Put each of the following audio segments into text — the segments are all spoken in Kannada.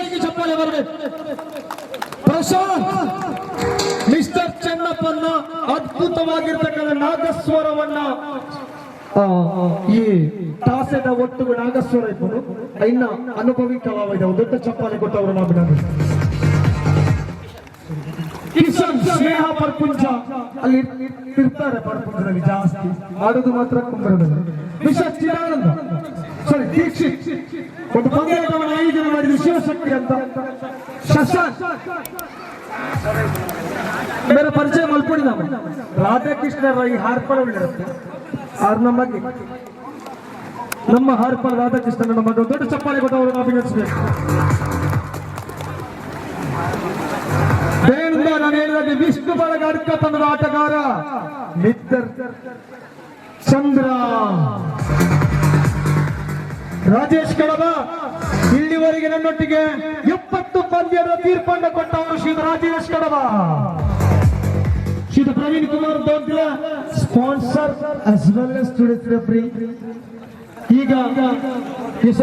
ಈಶ್ವರಿಗೆ ಚಪ್ಪಾಳೆ ಬರಬೇಕು. ಪ್ರಶಾಂತ್ ಮಿಸ್ಟರ್ ಚೆನ್ನಪ್ಪನ ಅದ್ಭುತವಾಗಿರ್ತಕ್ಕಂಥ ನಾಗಸ್ವರವನ್ನ ಈ ತಾಸೆದ ಒಟ್ಟು ನಾಗಸ್ವರ ಇಬ್ಬರು ಇನ್ನ ಅನುಭವಿ ಕಲಾವಿದ ದೊಡ್ಡ ಚಪ್ಪಾಳೆ ಕೊಟ್ಟವರು ನಾವು ಕಿಶನ್ ಸ್ನೇಹ ಪರ್ಪುಂಜ ಅಲ್ಲಿ ಇರ್ತಾರೆ. ಪರ್ಪುಂಜದಲ್ಲಿ ಜಾಸ್ತಿ ಆಡೋದು ಮಾತ್ರ ಕುಂಬರದಲ್ಲಿ. ವಿಶಾಲ್ ಚಿದಾನಂದ ಸಾರಿ ದೀಕ್ಷಿತ್ ಒಂದು ಪಂದ್ಯಾಟವನ್ನು ಆಯೋಜನೆ ಮಾಡಿದ ಶಿವಶಕ್ತಿ ಅಂತ. ಶಶಾಂಕ್ ಬೇರೆ ಪರಿಚಯ ಮಲ್ಪಡಿ ನಾವು ರಾಧಾಕೃಷ್ಣರ ಈ ಹಾರ್ಪಳವಿರುತ್ತೆ ಅವ್ರ ನಮ್ಮ ಹಾರ್ಪಳ ರಾಧಾಕೃಷ್ಣನ ನಮ್ಮ ದೊಡ್ಡ ಚಪ್ಪಾಳೆ ಕೊಟ್ಟವರು ನಾವು ಅಭಿನಂದಿಸಬೇಕು. ಬೇನಿಂದ ನಾನು ಹೇಳಿದಾಗ ವಿಷ್ಣು ಬಳಗ ಅಡ್ಕ ತಂಡದ ಆಟಗಾರ ಮಿತ್ತರ್ ಚಂದ್ರ ರಾಜೇಶ್ ಕಡಬ ಇಲ್ಲಿವರೆಗೆ ನನ್ನೊಟ್ಟಿಗೆ 70 ಪಂದ್ಯದ ತೀರ್ಪನ್ನು ಕೊಟ್ಟವರು ಶ್ರೀ ರಾಜೇಶ್ ಕಡಬ. ಶ್ರೀ ಪ್ರವೀಣ್ ಕುಮಾರ್ ದೊಡ್ಡ sponsor as well as today's referee. ಈಗ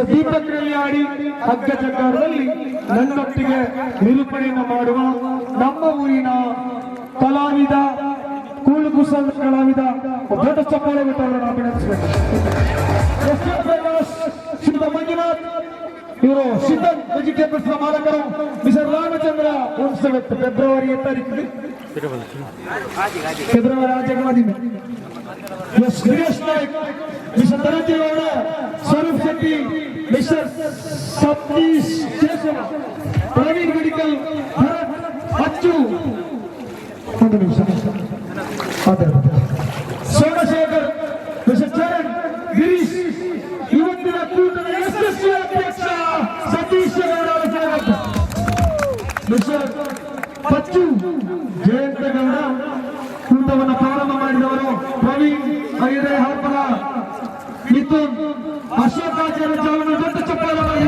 ದೀಪಕ್ ಆಡಿ ಹಗ್ಗ ಜಗ್ಗಾರದಲ್ಲಿ ನನ್ನೊಟ್ಟಿಗೆ ನಿರೂಪಣೆಯನ್ನು ಮಾಡುವ ನಮ್ಮ ಊರಿನ ಕಲಾವಿದ ಕೂಳುಕುಸದ ಕಲಾವಿದ ದೊಡ್ಡ ಚಪ್ಪಾಳೆ ಬಿಟ್ಟವರನ್ನು ಅಭಿನಂದಿಸಬೇಕು. ಮಂಜುನಾಥ್ ಇವರು ಸಿದ್ಧನ್ ವೆಜಿಟೇಬಲ್ಸ್ ಮಾಲಕರು ಮಿಸ್ಟರ್ ರಾಮಚಂದ್ರ ವಂಶವತ್ತು ಫೆಬ್ರವರಿ 8 ಫೆಬ್ರವರಿ ಆಜಗವಾದಿ S Girish Naik mister Dhananjayagowda Swaroop Shetty mister Satish Keshava Praveen medical Bharath Achu ಒಂದು ನಿಮಿಷ ಸೋಮಶೇಖರ್ ಮಿಸ್ಟರ್ ಚರಣ್ ಗಿರೀಶ್ ಇವತ್ತಿನ ಕೂಟದ ಯಶಸ್ವಿ ಅಧ್ಯಕ್ಷ ಸತೀಶ್ ಗೌಡ ಮಿಸ್ಟರ್ ಪಚ್ಚು ಜಯಂತಗೌಡ ಕೂಟವನ್ನು ಪ್ರಾರಂಭ ಮಾಡಿದವರು ಪ್ರವೀಣ್ ಐದೇ ಹಬ್ಬ ಮಿಥುನ್ ಅಶೋಕಾಚಾರ್ಯ ಜವನ ದೊಡ್ಡ ಚಪ್ಪಾಳೆ ಮಾಡಿ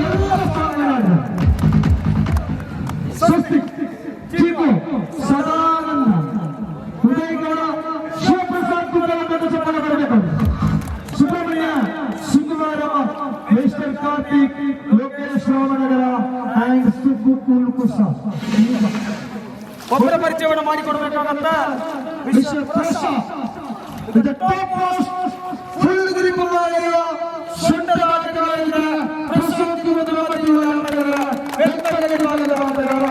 ಸ್ವಸ್ತಿಕ್ ಚೀಪು ಸದಾನಂದ ಉದಯಗೌಡ ಶಿವಪ್ರಸಾದ್ ಕುಂದಲ ದೊಡ್ಡ ಚಪ್ಪಾಳೆ ಬರಬೇಕು. ಸುಬ್ರಹ್ಮಣ್ಯ ಸುಂದರಮ್ಮ ಮಿಸ್ಟರ್ ಕಾರ್ತಿಕ್ ಲೋಕೇಶ್ ರಾಮನಗರ ಆ್ಯಂಡ್ ಸುಬ್ಬು ಕೂಳುಕುಸ ಒಬ್ಬರ ಪರಿಚಯವನ್ನು ಮಾಡಿಕೊಡಬೇಕಾದಂತ mister Prashanth the top most full grip ಮಾಡಿರುವ ಸುಂದರ ಆಟಗಾರರಾದ ಪ್ರಶಾಂತ್ ಕುಮಾರ್ ಆಟಗಾರ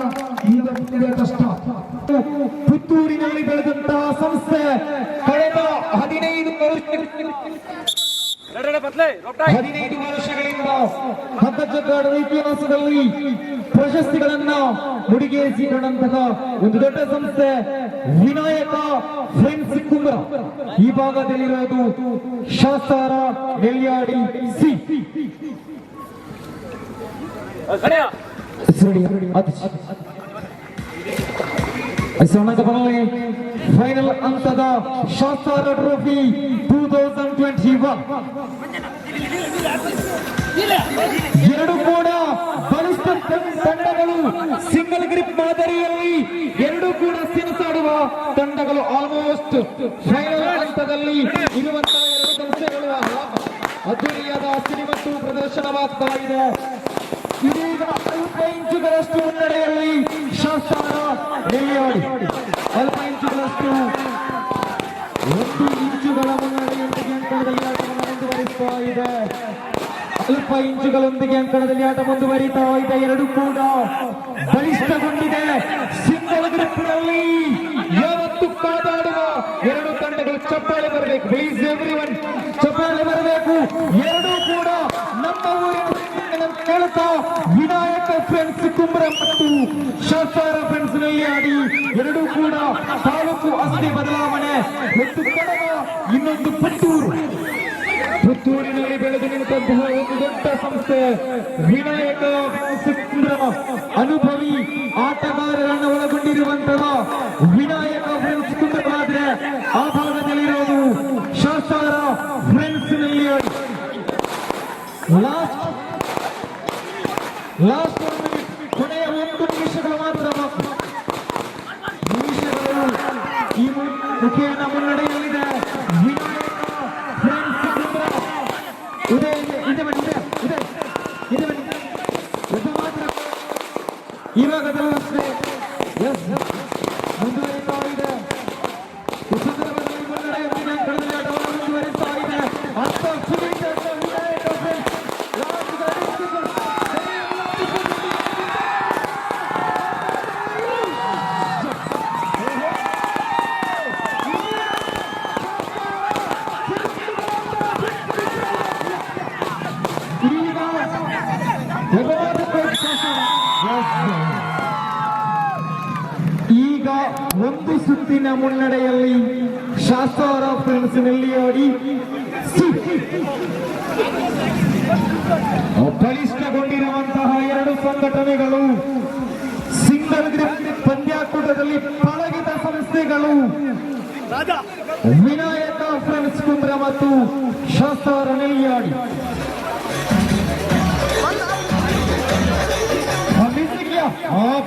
ಈಗ ಮುಂದೆ ಕಷ್ಟ. ಪುತ್ತೂರಿನಲ್ಲಿ ಬೆಳೆದಂತಹ ಸಂಸ್ಥೆ ಕಳೆದ 15 ವರ್ಷಗಳಿಂದ ಹಗ್ಗ ಜಗ್ಗಾಟದ ಇತಿಹಾಸದಲ್ಲಿ ಪ್ರಶಸ್ತಿಗಳನ್ನ ಮುಡಿಗೇರಿಸಿಕೊಂಡಂತಹ ಒಂದು ದೊಡ್ಡ ಸಂಸ್ಥೆ ವಿನಾಯಕ ಫ್ರೆಂಡ್ಸ್ ಕುಂಬ್ರ. ಈ ಭಾಗದಲ್ಲಿರೋದು ಶಾಸ್ತಾರ ನೆಲ್ಯಾಡಿ ಸಿ. ಫೈನಲ್ ಹಂತದ ಶಾಸ್ತಾರ ಟ್ರೋಫಿ 2021 ಎರಡು ಕೂಡ ಬಲಿಷ್ಠ ತಂಡಗಳು ಸಿಂಗಲ್ ಗ್ರಿಪ್ ಮಾದರಿಯಲ್ಲಿ ಎರಡು ಕೂಡ ಸೆಣಸಾಡುವ ತಂಡಗಳು ಆಲ್ಮೋಸ್ಟ್ ಫೈನಲ್ ಹಂತದಲ್ಲಿ ಇರುವಂತಹ ಎರಡು ಸಂಸ್ಥೆಗಳು ಅದ್ದೂರಿಯಾದ ಸಿನಿಮತ್ತು ಪ್ರದರ್ಶನವಾಗ್ತಾ ಇದೆ. ಇದೀಗ 5 ಇಂಚುಗಳಷ್ಟು ಮುನ್ನಡೆಯಲ್ಲಿ ಶಾಸ್ತಾರ ನೆಲ್ಯಾಡಿ 5 ಇಂಚುಗಳಷ್ಟು 1 ಇಂಚುಗಳ ಮುನ್ನಡೆಯೊಂದಿಗೆ ಅಂಕಣದಲ್ಲಿ ಆಟವನ್ನು ಮುಂದುವರಿಸ್ತಾ ಇದೆ. 5 ಇಂಚುಗಳೊಂದಿಗೆ ಅಂಕಣದಲ್ಲಿ ಆಟ ಮುಂದುವರಿತಾ ಇದೆ. ಎರಡು ಕೂಡ ಬಲಿಷ್ಠಗೊಂಡಿದೆ. ಸಿಂಗಲ್ ಗ್ರಿಪ್ನಲ್ಲಿ ಯಾವತ್ತು ಕಾದಾಡುವ ಎರಡು ತಂಡಗಳು ಚಪ್ಪಾಳೆ ಬರಬೇಕು. ಪ್ಲೀಸ್ ಎವ್ರಿವನ್ ಚಪ್ಪಾಳೆ ಬರಬೇಕು. ಎರಡೂ ಕೂಡ ನಮ್ಮ ಊರಿನ ಕೇಳ್ತಾ ವಿನಾಯಕ ಫ್ರೆಂಡ್ಸ್ ಕುಂಬ್ರ ಮತ್ತು ಶಾಸ್ತಾರ ಫ್ರೆಂಡ್ಸ್ ನೆಲ್ಯಾಡಿ ಎರಡೂ ಕೂಡ ತಾಲೂಕು ಅಸ್ಥಿ ಬದಲಾವಣೆ. ಒಂದು ಕಡವ ಇನ್ನೊಂದು ಪುತ್ತೂರಿನಲ್ಲಿ ಬೆಳೆದು ನಿಂತಹ ಒಂದು ದೊಡ್ಡ ಸಂಸ್ಥೆ ವಿನಾಯಕ ಕುಂಬ್ರ. ಅನುಭವಿ ಆಟಗಾರರನ್ನು ಒಳಗೊಂಡಿರುವಂತಹ ವಿನಾಯಕ ಫ್ರೆಂಡ್ಸ್ ಕುಂಬ್ರವಾದ್ರೆ ಆ ಭಾಗದಲ್ಲಿರೋದು ಶಾಸ್ತಾರ ಫ್ರೆಂಡ್ಸ್ ನೆಲ್ಯಾಡಿ. ಲಾಸ್ಟ್ ಕೊನೆಯ 1 ನಿಮಿಷಗಳು ಮಾತ್ರ. ನಿಮಿಷಗಳು ಈ ಮುಖೇನ ಮುನ್ನಡೆಯಲ್ಲಿದೆ ವಿನಾಯಕ ಫ್ರೆಂಡ್ಸ್ ಕುಂಬ್ರ. ಇದೆ ಮಾತ್ರ ಭಾಗದಲ್ಲಷ್ಟೇ ಮುಂದುವರಿತಾ ಇದೆ. ಸುಂದರವಾಗಿ ಮುನ್ನಡೆಯೊಂದಿಗೆ ಕಳೆದ ಆಟವನ್ನು ಮುಂದುವರಿಸ್ತಾ ಇದೆ. ಈಗ ಒಂದು ಸುತ್ತಿನ ಮುನ್ನಡೆಯಲ್ಲಿ ಶಾಸ್ತ್ರ ಫ್ರೆಂಡ್ಸ್ ನೆಲ್ಲಿಯಾಡಿ ಬಲಿಷ್ಠಗೊಂಡಿರುವಂತಹ ಎರಡು ಸಂಘಟನೆಗಳು, ಸಿಂಗಲ್ ಗ್ರಿಪ್ ಪಂದ್ಯಾಕೂಟದಲ್ಲಿ ಪಳಗಿದ ಸಂಸ್ಥೆಗಳು ವಿನಾಯಕ ಫ್ರೆಂಡ್ಸ್ ಕುಂಬ್ರ ಮತ್ತು ಶಾಸ್ತ್ರ ನೆಲ್ಲಿಯಾಡಿ.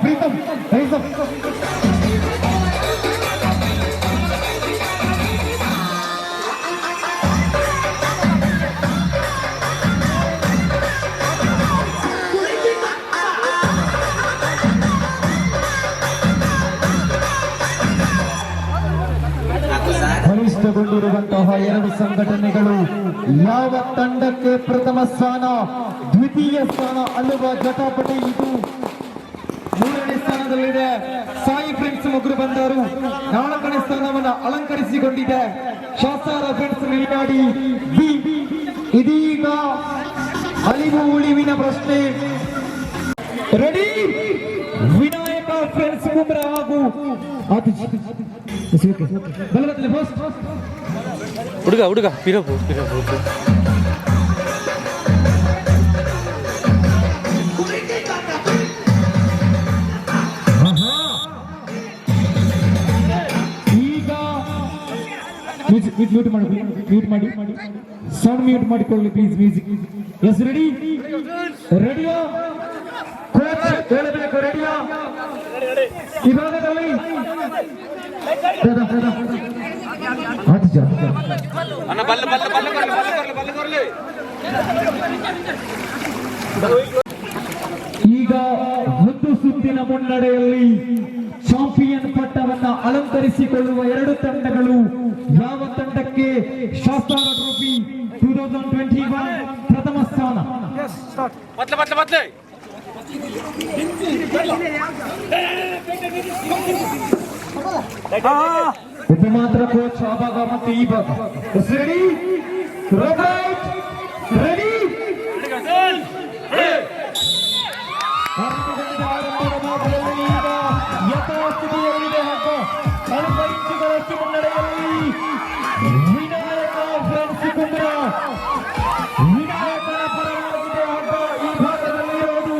ಪ್ರೀತಮ್ ಬಲಿಷ್ಠಗೊಂಡಿರುವಂತಹ ಎರಡು ಸಂಘಟನೆಗಳು ಯಾವ ತಂಡಕ್ಕೆ ಪ್ರಥಮ ಸ್ಥಾನ, ದ್ವಿತೀಯ ಸ್ಥಾನ ಅನ್ನುವ ಜಟಾಪಟಿ ಇದು. ಮೂರನೇ ಸ್ಥಾನದಲ್ಲಿದೆ ಸಾಯಿ ಫ್ರೆಂಡ್ಸ್ ಮುಗ್ರು ಬಂದರು. 4ನೇ ಸ್ಥಾನವನ್ನು ಅಲಂಕರಿಸಿಕೊಂಡಿದೆ ಶಾಸ್ತ್ರ ಫ್ರೆಂಡ್ಸ್ ನೆಲ್ಲಿಯಾಡಿ. ಇದೀಗ ಅಳಿವು ಉಳಿವಿನ ಪ್ರಶ್ನೆ. ರೆಡಿ? ವಿನಾಯಕ ಫ್ರೆಂಡ್ಸ್ ಕುಂಬ್ರ ಹಾಗೂ ಹುಡುಗ ಹುಡುಗ ಪಿರಪು ಪಿರಪು ಮ್ಯೂಟ್ ಮಾಡಿ ಸೌಂಡ್ ಮ್ಯೂಟ್ ಮಾಡಿಕೊಳ್ಳಿ ಪ್ಲೀಸ್. Music is ready? ರೆಡಿಯಾ ಕೋಚ್ ಹೇಳಬೇಕು? ರೆಡಿಯಾ? ಈ ಭಾಗದಲ್ಲಿ ಈಗ ಒಂದು ಸುತ್ತಿನ ಮುನ್ನಡೆಯಲ್ಲಿ ಚಾಂಪಿಯನ್ ಪಟ್ಟವನ್ನ ಅಲಂಕರಿಸಿಕೊಳ್ಳುವ ಎರಡು ತಂಡಗಳು. ಯಾವ ತಂಡಕ್ಕೆ ಶಾಸ್ತ್ರ ಟ್ರೋಫಿ 2021 ಪ್ರಥಮ ಸ್ಥಾನ? ಒಬ್ಬ ಮಾತ್ರ ಕೋಚ್ ಆ ಭಾಗ ಮತ್ತು ಈ ಭಾಗ. ರೆಡಿ? ರೆಡಿ? ಯಥಾಸ್ಥಿತಿಯಲ್ಲಿದೆ ಹಾಗೂ ಸ್ವಲ್ಪ ಇಂಚುಗಳಷ್ಟು ಮುನ್ನಡೆಯಲ್ಲಿ ವಿನಾಯಕ ಫ್ರೆಂಡ್ಸ್ ಕುಂಬ್ರ. ವಿನಾಯಕನ ಪರವಾಗಿದೆ ಹಾಗೂ ಈ ಭಾಗದಲ್ಲಿರೋದು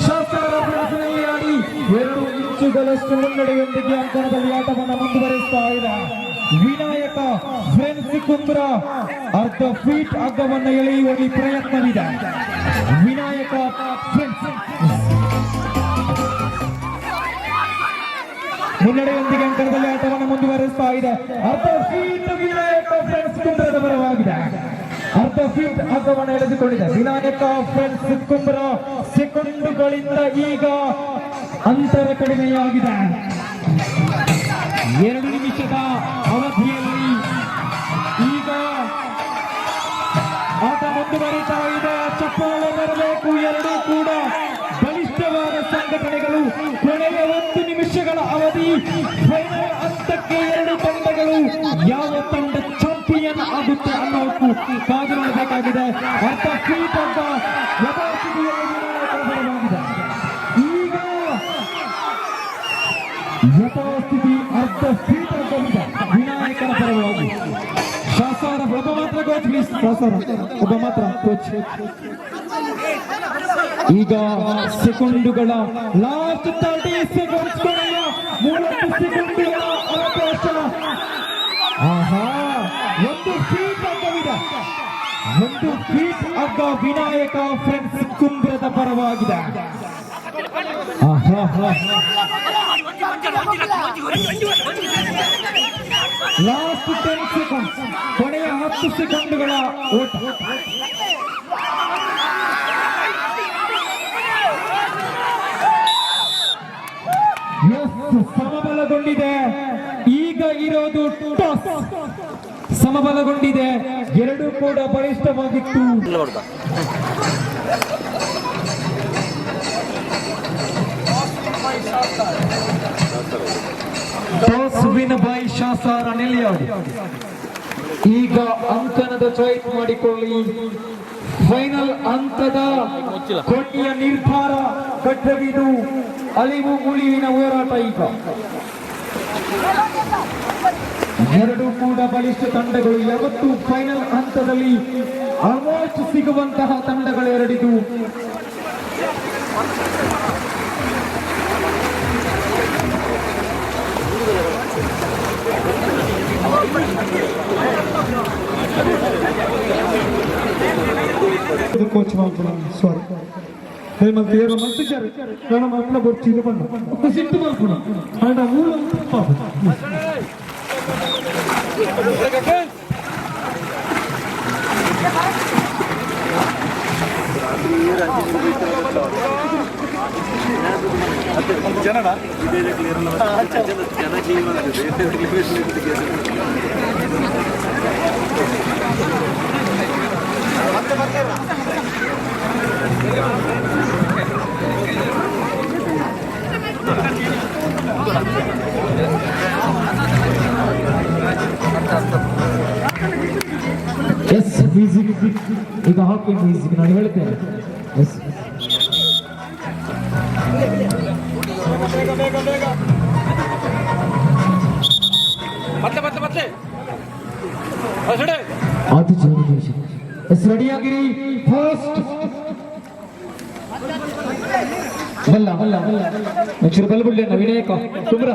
ಶಾಸ್ತ್ರ ಫ್ರೆಂಡ್ಸ್ ನೆಲ್ಲಿಯಾಡಿ. 2 ಇಂಚುಗಳಷ್ಟು ಮುನ್ನಡೆಯೊಂದಿಗೆ ಅಂಕಣದಲ್ಲಿ ಆಟವನ್ನು ಮುಂದುವರಿಸ್ತಾ ಇದೆ ವಿನಾಯಕ ಫ್ರೆಂಡ್ಸ್ ಕುಂಬ್ರ. ಅರ್ಧ ಫೀಟ್ ಹಗ್ಗವನ್ನು ಎಳೆಯುವಲ್ಲಿ ಪ್ರಯತ್ನವಿದೆ ವಿನಾಯಕ ಫ್ರೆಂಡ್ಸ್. ಮುನ್ನಡೆಯೊಂದಿಗೆ ಅಂಕಣದಲ್ಲಿ ಆಟವನ್ನು ಮುಂದುವರಿಸ್ತಾ ಇದೆ. ಅರ್ಧ ಫೀಟ್ ವಿನಾಯಕ ಫ್ರೆಂಡ್ಸ್ ಕುಂಬ್ರದ ಪರವಾಗಿದೆ. ಅರ್ಧ ಫೀಟ್ ಹಗ್ಗವನ್ನು ಎಳೆದುಕೊಂಡಿದೆ ವಿನಾಯಕ ಫ್ರೆಂಡ್ಸ್ ಕುಂಬ್ರ. ಸೆಕೆಂಡುಗಳಿಂದ ಈಗ ಅಂತರ ಕಡಿಮೆಯಾಗಿದೆ. 2 ನಿಮಿಷದ ಅವಧಿಯಲ್ಲಿ ಈಗ ಆಟ ಮುಂದುವರಿತಾ ಇದೆ. ಚಪ್ಪಾಳೆ ಬರಬೇಕು. ಎರಡೂ ಕೂಡ ಬಲಿಷ್ಠವಾದ ಸಂಘಟನೆಗಳು. ಕೊನೆಯ 1 ನಿಮಿಷಗಳ ಅವಧಿ. ಫೈನಲ್ ಹಂತಕ್ಕೆ 2 ತಂಡಗಳು. ಯಾವ ತಂಡ ಚಾಂಪಿಯನ್ ಆಗುತ್ತೆ ಅನ್ನೋಕ್ಕೂ ಕಾದು ನೋಡಬೇಕಾಗಿದೆ. ಅರ್ಧ ಫೀಟ್ ಅಂತ ಯಥಾಸ್ಥಿತಿಯಲ್ಲಿ ಬರವಾಗಿದೆ. ಈಗ ಯಥಾಸ್ಥಿತಿ ಅರ್ಧ ಫೀಟ್ ಅಂತ ವಿನಾಯಕನ ಪರವಾಗಿ. ಶಾಸ್ತ್ರ ಒಬ್ಬ ಮಾತ್ರ ಕೋಚ್ ಪ್ಲೀಸ್. ಶಾಸ್ತ್ರ ಒಬ್ಬ ಮಾತ್ರ ಕೋಚ್. ಈಗ ಸೆಕೆಂಡುಗಳ ಲಾಸ್ಟ್ 30 ಸೆಕೆಂಡ್ಸ್ ಕೊನೆಯ 30 ಸೆಕೆಂಡುಗಳ ಅವಕಾಶ. ಆಹಾ, 1 ಫೀಟ್ ಹಗ್ಗವಿದೆ. 1 ಫೀಟ್ ಹಗ್ಗ ವಿನಾಯಕ ಫ್ರೆಂಡ್ಸ್ ಕುಂಬ್ರದ ಪರವಾಗಿದೆ. ಲಾಸ್ಟ್ 10 ಸೆಕೆಂಡ್ಸ್ ಕೊನೆಯ 10 ಸೆಕೆಂಡುಗಳ ಓಟ. ಸಮಬಲಗೊಂಡಿದೆ. ಈಗ ಇರೋದು ಟಾಸ್. ಸಮಬಲಗೊಂಡಿದೆ, ಎರಡೂ ಕೂಡ ಬಲಿಷ್ಠವಾಗಿತ್ತು. Toss win by Shasara Nelliyadi. ಈಗ ಅಂಕಣದ ಚಾಯ್ಸ್ ಮಾಡಿಕೊಳ್ಳಿ. ಫೈನಲ್ ಹಂತದ ಕೊನೆಯ ನಿರ್ಧಾರ ಕಟ್ಟವಿದು. ಅಳಿವು ಉಳಿವಿನ ಹೋರಾಟ. ಈಗ ಎರಡೂ ಕೂಡ ಬಲಿಷ್ಠ ತಂಡಗಳು. ಯಾವತ್ತೂ ಫೈನಲ್ ಹಂತದಲ್ಲಿ ಆಲ್ಮೋಸ್ಟ್ ಸಿಗುವಂತಹ ತಂಡಗಳು ಎರಡಿದು. కోచ్ సారీ నేను ఏదో మంచిచారు నేను మన బొచ్చి ఇది పండు ఒక సిట్టు మల్పున అండ్ ఆ ఊళ్ళో పాప ಜನನ ಇದೇ ಕ್ಲಿಯರ್ ಜನ ಜೀವನ ಎಸ್ ಮ್ಯೂಸಿಕ್. ಈಗ ಹಾಕಿ ಮ್ಯೂಸಿಕ್ ನಾನು ಹೇಳ್ತೇನೆ. ಎಸ್ ಅದು ಎಸ್ ರೆಡಿಯಾಗಿರಿ. ಫಸ್ಟ್ ಬಲ್ಲ ಬಲ್ಲ ಬಲ್ಲ ಒಂಚೂರು ಬಲ್ ಬಿಡ್ಲಿ ವಿನಾಯಕ ತುಮ್ರ.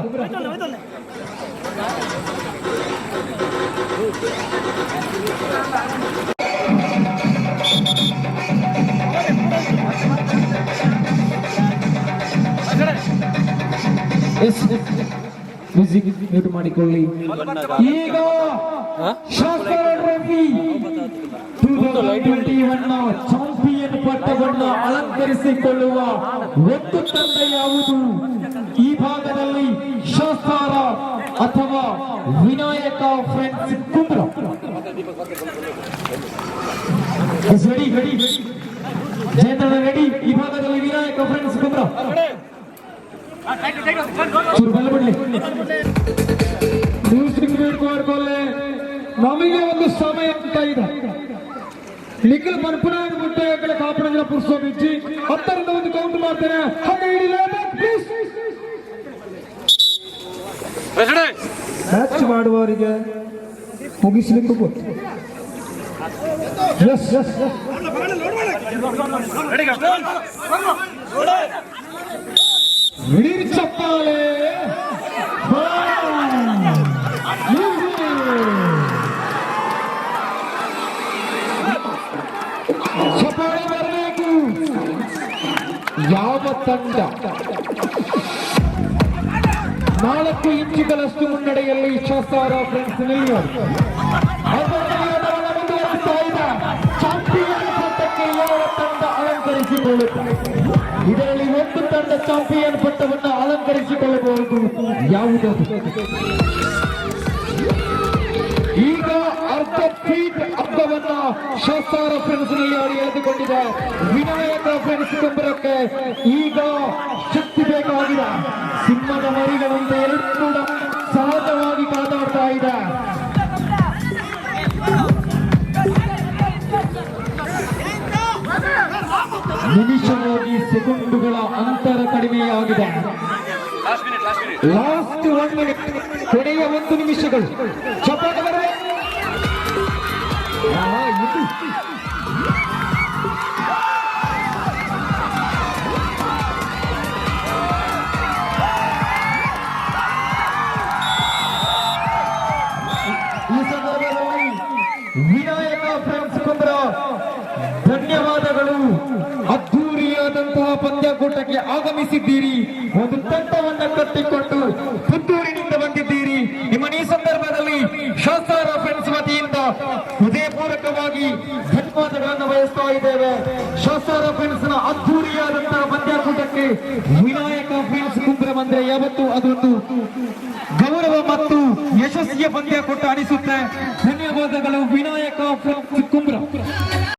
ಎಸ್ ಮ್ಯೂಸಿಕ್ ಮ್ಯೂಟ್ ಮಾಡಿಕೊಳ್ಳಿ. ಈಗ ಶಾಸರ ಟ್ರೋಫಿ 2021 ಚಾಂಪಿಯನ್ ಪಟ್ಟವನ್ನು ಅಲಂಕರಿಸಿಕೊಳ್ಳುವ ಒಂದು ತಂಡ ಯಾವುದು? ಈ ಭಾಗದಲ್ಲಿ ಶಾಸರ ಅಥವಾ Vinayaka friends Kumbra. Ready ready ಜಯಂದ್ರ ರೆಡಿ. ಈ ಭಾಗದಲ್ಲಿ ವಿನಾಯಕ ಫ್ರೆಂಡ್ಸ್ ಕುಂಬ್ರ ಬಲ್ಲಬಿಡ್ಲಿ. ಮ್ಯೂಸಿಕ್ ಮ್ಯೂಟ್ ಮಾಡ್ಕೊಳ್ಳೆ. ನಮಗೆ ಒಂದು ಸಮಯ ಅಂತ ಇದೆ. ನಿಖಿಲ್ ಮನ್ಪುನಾಗ ಮುಟ್ಟೆ ಕಡೆ ಕಾಪಣಗಳ ಪುರುಷೋದಿಚ್ಚಿ 10ರಿಂದ ಒಂದು ಕೌಂಟ್ ಮಾಡ್ತೇನೆ. ಮ್ಯಾಚ್ ಮಾಡುವವರಿಗೆ ಮುಗಿಸ್ಲಿಕ್ಕೆ ಗೊತ್ತು. ವಿಡೀರ್ ಚಪ್ಪಾಳೆ. ಚಪ್ಪಾಳೆ ಬರಬೇಕು. ಯಾವ ತಂಡ 4 ಇಂಚುಗಳಷ್ಟು ಮುನ್ನಡೆಯಲ್ಲಿ ಶಾಸರ ಫ್ರೆಂಡ್ಸ್ ನಿಲ್ಲಿದ್ದಾರೆ. ಚಾಂಪಿಯನ್ ಪಟ್ಟಕ್ಕೆ ಯಾವ ತಂಡ ಅಲಂಕರಿಸಿಕೊಳ್ಳುತ್ತದೆ? ಇದರಲ್ಲಿ ಒಂದು ತಂಡ ಚಾಂಪಿಯನ್ ಪಟ್ಟವನ್ನು ಅಲಂಕರಿಸಿಕೊಳ್ಳಬಹುದು. ಯಾವುದದು? ಈಗ ಅರ್ಧ ಫೀಟ್ ಹಬ್ಬವನ್ನ ಶಾಸರ ಫ್ರೆಂಡ್ಸ್ ನಲ್ಲಿ ಎಳೆದುಕೊಂಡಿದೆ. ವಿನಾಯಕ ಫ್ರೆಂಡ್ಸ್ ಕುಂಬರಕ್ಕೆ ಈಗ ಶಕ್ತಿ ಬೇಕಾಗಿದೆ. ಸಿಂಹದ ಮರಿಗಳಂತೆ ಎರಡು ಕೂಡ ಸಹಜವಾಗಿ ಕಾದಾಡ್ತಾ ಇದೆ. ನಿಮಿಷವಾಗಿ ಸೆಕೆಂಡುಗಳ ಅಂತರ ಕಡಿಮೆಯಾಗಿದೆ. ಲಾಸ್ಟ್ 1 ಮಿನಿಟ್, ಕೊನೆಯ 1 ನಿಮಿಷಗಳು. ಚಪಾಟ ಬರಬೇಕು. ಈ ಸಂದರ್ಭದಲ್ಲಿ ವಿನಾಯಕ ಫ್ರೆಂಡ್ಸ್ ಕುಂಬ್ರ ಧನ್ಯವಾದಗಳು. ಅದ್ಧೂರಿಯಾದಂತಹ ಪಂದ್ಯಕೂಟಕ್ಕೆ ಆಗಮಿಸಿದ್ದೀರಿ. ಒಂದು ತಂಡವನ್ನ ಕಟ್ಟಿಕೊಂಡು ಪುತ್ತೂರಿನಿಂದ ಬಂದಿದ್ದೀರಿ. ನಿಮ್ಮನ್ನು ಈ ಸಂದರ್ಭದಲ್ಲಿ ಶಾಸರ ಫ್ರೆಂಡ್ಸ್ ವತಿಯಿಂದ ಹೃದಯಪೂರ್ವಕವಾಗಿ ಧನ್ಯವಾದಗಳನ್ನು ಬಯಸ್ತಾ ಇದ್ದೇವೆ. ಶಾಸರ ಫ್ರೆಂಡ್ಸ್ ನ ಅದ್ಧೂರಿಯಾದಂತಹ ಪಂದ್ಯಕೂಟಕ್ಕೆ ವಿನಾಯಕ ಫ್ಯಾನ್ಸ್ ಕುಂಬ್ರ ಬಂದ್ರೆ ಯಾವತ್ತು ಅದೊಂದು ಗೌರವ ಮತ್ತು ಯಶಸ್ಸಿಯ ಪಂದ್ಯ ಕೊಟ್ಟು ಅನಿಸುತ್ತೆ. ಧನ್ಯವಾದಗಳು ವಿನಾಯಕ ಫ್ಯಾನ್ಸ್ ಕುಂಬ್ರ.